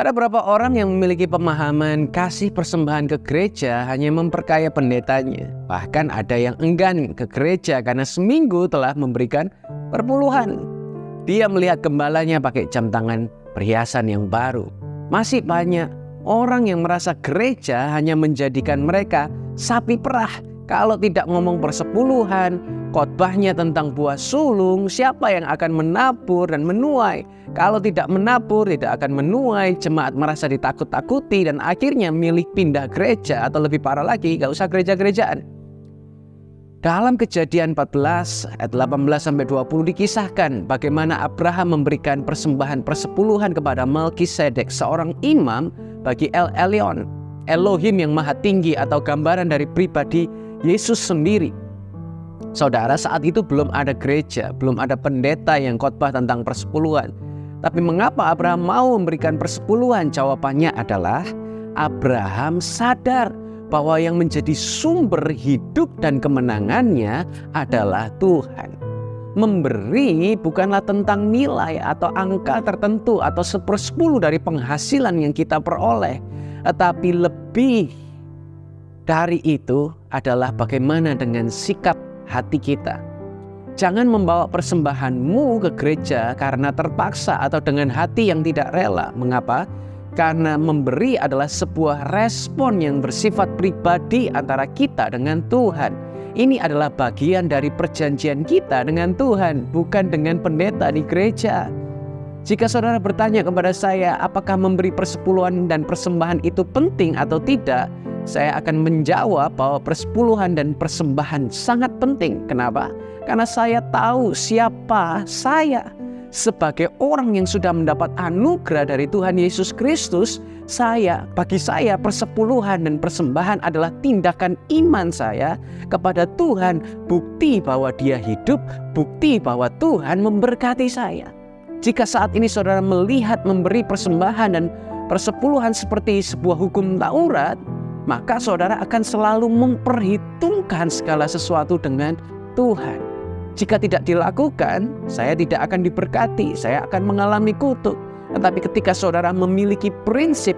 Ada beberapa orang yang memiliki pemahaman kasih persembahan ke gereja hanya memperkaya pendetanya. Bahkan ada yang enggan ke gereja karena seminggu telah memberikan perpuluhan. Dia melihat gembalanya pakai jam tangan perhiasan yang baru. Masih banyak orang yang merasa gereja hanya menjadikan mereka sapi perah. Kalau tidak ngomong persepuluhan, khotbahnya tentang buah sulung, siapa yang akan menabur dan menuai? Kalau tidak menabur, tidak akan menuai. Jemaat merasa ditakut-takuti dan akhirnya milih pindah gereja, atau lebih parah lagi, gak usah gereja-gerejaan. Dalam Kejadian 14 ayat 18-20 dikisahkan bagaimana Abraham memberikan persembahan persepuluhan kepada Melkisedek, seorang imam bagi El Elyon, Elohim yang maha tinggi, atau gambaran dari pribadi Yesus sendiri. Saudara, saat itu belum ada gereja, belum ada pendeta yang khotbah tentang persepuluhan. Tapi mengapa Abraham mau memberikan persepuluhan? Jawabannya adalah Abraham sadar bahwa yang menjadi sumber hidup dan kemenangannya adalah Tuhan. Memberi bukanlah tentang nilai atau angka tertentu atau 1/10 dari penghasilan yang kita peroleh, tetapi lebih dari itu adalah bagaimana dengan sikap hati kita. Jangan membawa persembahanmu ke gereja karena terpaksa atau dengan hati yang tidak rela. Mengapa? Karena memberi adalah sebuah respon yang bersifat pribadi antara kita dengan Tuhan. Ini adalah bagian dari perjanjian kita dengan Tuhan, bukan dengan pendeta di gereja. Jika saudara bertanya kepada saya, apakah memberi persepuluhan dan persembahan itu penting atau tidak? Saya akan menjawab bahwa persepuluhan dan persembahan sangat penting. Kenapa? Karena saya tahu siapa saya. Sebagai orang yang sudah mendapat anugerah dari Tuhan Yesus Kristus, bagi saya persepuluhan dan persembahan adalah tindakan iman saya kepada Tuhan. Bukti bahwa Dia hidup, bukti bahwa Tuhan memberkati saya. Jika saat ini saudara melihat memberi persembahan dan persepuluhan seperti sebuah hukum Taurat, maka saudara akan selalu memperhitungkan segala sesuatu dengan Tuhan. Jika tidak dilakukan, saya tidak akan diberkati, saya akan mengalami kutuk. Tetapi ketika saudara memiliki prinsip,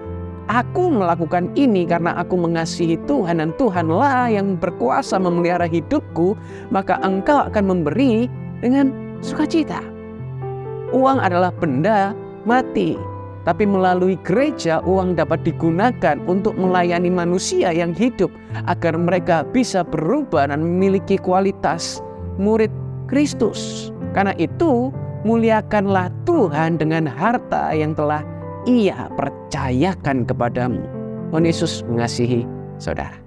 aku melakukan ini karena aku mengasihi Tuhan dan Tuhanlah yang berkuasa memelihara hidupku, maka engkau akan memberi dengan sukacita. Uang adalah benda mati. Tapi melalui gereja, uang dapat digunakan untuk melayani manusia yang hidup agar mereka bisa berubah dan memiliki kualitas murid Kristus. Karena itu, muliakanlah Tuhan dengan harta yang telah Ia percayakan kepadamu. Tuhan Yesus mengasihi saudara.